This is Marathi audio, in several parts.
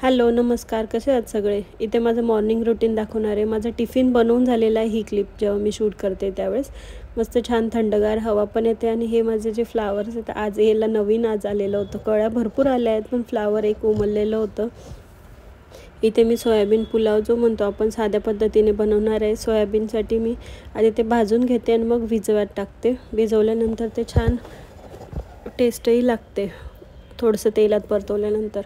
हॅलो नमस्कार, कसे आहात सगळे. इथे माझं मॉर्निंग रुटीन दाखवणार आहे. माझा टिफिन बनवून झालेला आहे. ही क्लिप जेव्हा मी शूट करते त्यावेळेस मस्त छान थंडगार हवा पण येते. आणि हे माझे जे फ्लावर्स आहेत आज याला नवीन आज आलेलं होतं. कळ्या भरपूर आल्या आहेत पण फ्लावर एक उमललेलं होतं. इथे मी सोयाबीन पुलाव जो म्हणतो आपण साध्या पद्धतीने बनवणार आहे. सोयाबीनसाठी मी आधी ते भाजून घेते आणि मग भिजवत टाकते. भिजवल्यानंतर ते छान टेस्टही लागते. थोडंसं तेलात परतवल्यानंतर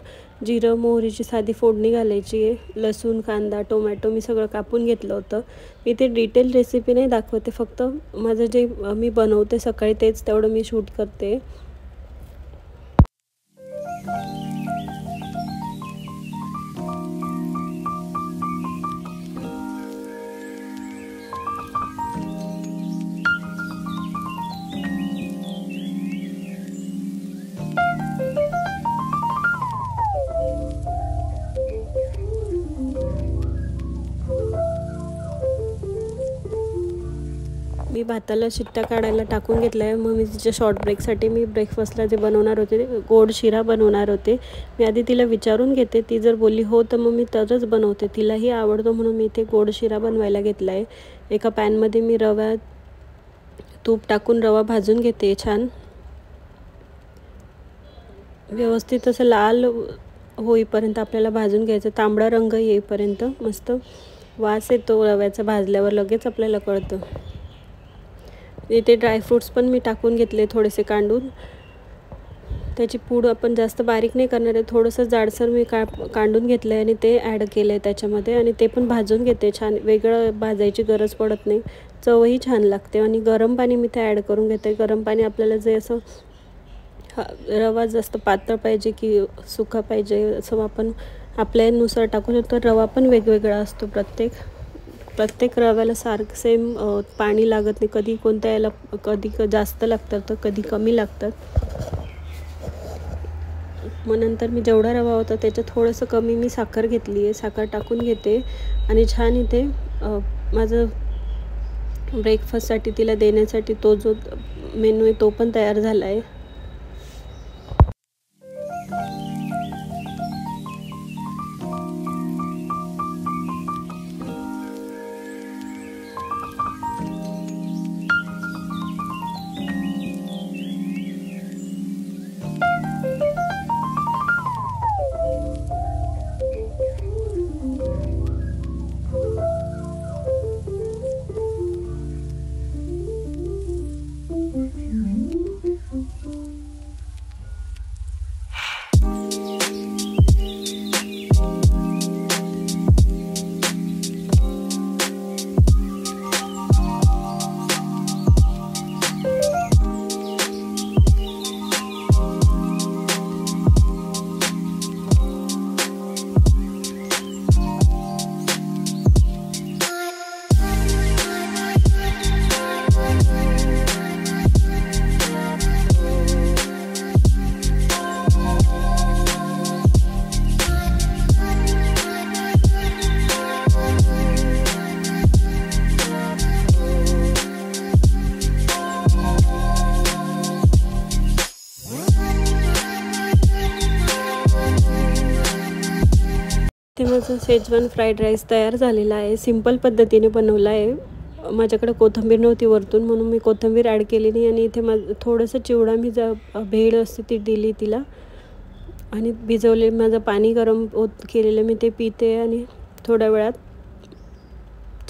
जिरं मोहरीची साधी फोडणी घालायची आहे. लसूण कांदा टोमॅटो मी सगळं कापून घेतलं होतं. मी ते डिटेल रेसिपी नाही दाखवते, फक्त माझं जे मी बनवते सकाळी तेच तेवढं मी शूट करते. मी भाताला शिट्ट्या काढायला टाकून घेतलं आहे. मग मी तिच्या शॉर्ट ब्रेकसाठी मी ब्रेकफास्टला जे बनवणार होते ते गोड शिरा बनवणार होते. मी आधी तिला विचारून घेते, ती जर बोलली हो तर मग मी तरच बनवते. तिलाही आवडतो म्हणून मी इथे गोड शिरा बनवायला घेतला आहे. एका पॅनमध्ये मी तूप टाकून रवा भाजून घेते. छान व्यवस्थित असं लाल होईपर्यंत आपल्याला भाजून घ्यायचं. तांबडा रंग येईपर्यंत मस्त वास येतो रव्याचा भाजल्यावर, लगेच आपल्याला कळतं. इथे ड्रायफ्रूट्स पण मी टाकून घेतले थोडेसे कांडून. त्याची पूड आपण जास्त बारीक नाही करणार आहे, थोडंसं जाडसर मी कांडून घेतलं आहे आणि ते ॲड केलं आहे त्याच्यामध्ये. आणि ते पण भाजून घेते छान. वेगळं भाजायची गरज पडत नाही, चवही छान लागते. आणि गरम पाणी मी ते ॲड करून घेते. गरम पाणी आपल्याला जे असं रवा जास्त पातळ पाहिजे की सुका पाहिजे असं आपण आपल्यानुसार टाकू शकतो. रवा पण वेगवेगळा असतो. प्रत्येक रव्याला सारखं सेम पाणी लागत नाही. कधी कोणत्या याला कधी जास्त लागतात तर कधी कमी लागतात. मग नंतर मी जेवढा रवा होता त्याच्यात थोडंसं कमी मी साखर घेतली आहे. साखर टाकून घेते आणि छान इथे माझं ब्रेकफास्टसाठी तिला देण्यासाठी तो जो मेनू आहे तो पण तयार झाला आहे. ते माझं शेजवान फ्राईड राईस तयार झालेला आहे. सिंपल पद्धतीने बनवला आहे. माझ्याकडे कोथिंबीर नव्हती वरतून म्हणून मी कोथिंबीर ॲड केली नाही. आणि इथे थोडंसं चिवडा मी भेळ असते ती दिली तिला. आणि भिजवले माझं पाणी गरम केलेलं मी ते पिते आणि थोड्या वेळात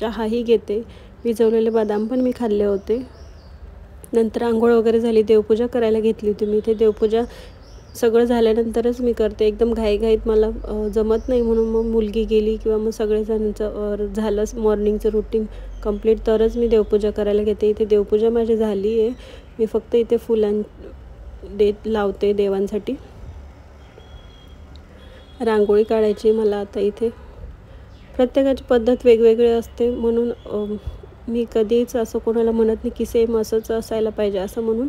चहाही घेते. भिजवलेले बदाम पण मी खाल्ले होते. नंतर आंघोळ वगैरे झाली, देवपूजा करायला घेतली होती मी. इथे देवपूजा सगळं झाल्यानंतरच मी करते. एकदम घाईघाईत मला जमत नाही म्हणून मग मुलगी गेली किंवा मग सगळेजणांचं झालं मॉर्निंगचं रुटीन कंप्लीट तरच मी देवपूजा करायला घेते. इथे देवपूजा माझी झाली आहे. मी फक्त इथे लावते देवांसाठी. रांगोळी काढायची मला आता. इथे प्रत्येकाची पद्धत वेगवेगळी असते म्हणून मी कधीच असं कोणाला म्हणत नाही की सेम असंच असायला पाहिजे असं. म्हणून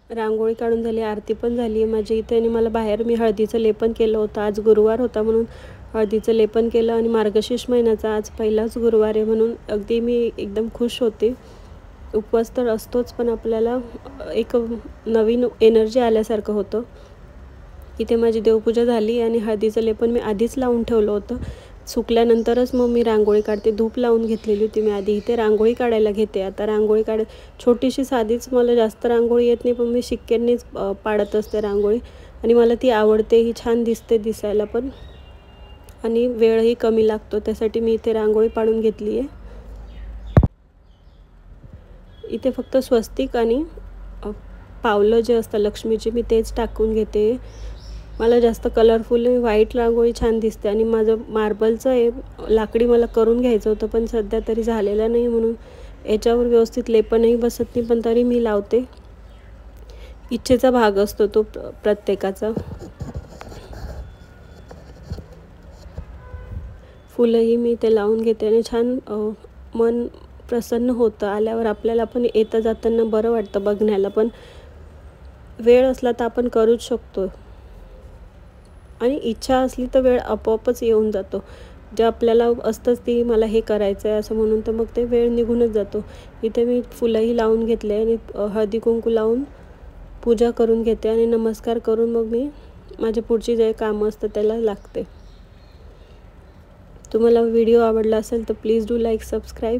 रांगोळी काढून झाली, आरती पण झाली आहे माझी इथे. आणि मला बाहेर मी हळदीचं लेपन केलं होतं. आज गुरुवार होता म्हणून हळदीचं लेपन केलं. आणि मार्गशीर्ष महिन्याचा आज पहिलाच गुरुवार आहे म्हणून अगदी मी एकदम खुश होते. उपवास तर असतोच पण आपल्याला एक नवीन एनर्जी आल्यासारखं होतं. इथे माझी देवपूजा झाली आणि हळदीचं लेपन मी आधीच लावून ठेवलं होतं. सुकल्यानंतरच मग मी रांगोळी काढते. धूप लावून घेतलेली होती मी आधी. इथे रांगोळी काढायला घेते. आता रांगोळी छोटीशी साधीच, मला जास्त रांगोळी येत नाही, पण मी शिक्क्यांनीच पाडत असते रांगोळी आणि मला ती आवडते. ही छान दिसते दिसायला पण आणि वेळही कमी लागतो. त्यासाठी मी इथे रांगोळी पाडून घेतली आहे. इथे फक्त स्वस्तिक आणि पावलं जे असतं लक्ष्मीची मी तेच टाकून घेते. मला जास्त कलरफुल व्हाईट रांगोळी छान दिसते आणि माझं मार्बलचं आहे लाकडी मला करून घ्यायचं होतं, पण सध्या तरी झालेलं नाही म्हणून याच्यावर व्यवस्थित लेपनही बसत नाही, पण तरी मी लावते. इच्छेचा भाग असतो तो प्रत्येकाचा. फुलंही मी ते लावून घेते आणि छान मन प्रसन्न होतं. आल्यावर आपल्याला पण येतं जाताना बरं वाटतं बघण्याला, पण वेळ असला तर आपण करूच शकतो आणि इच्छा असली तर वेळ आपोआपच येऊन जातो. जे आपल्याला असतंच ती मला हे करायचं आहे असं म्हणून, तर मग ते वेळ निघूनच जातो. इथे मी फुलंही लावून घेतले आणि हळदी कुंकू लावून पूजा करून घेते आणि नमस्कार करून मग मी माझ्या पुढची जे कामं असतं त्याला लागते. तुम्हाला व्हिडिओ आवडला असेल तर प्लीज डू लाईक, सबस्क्राईब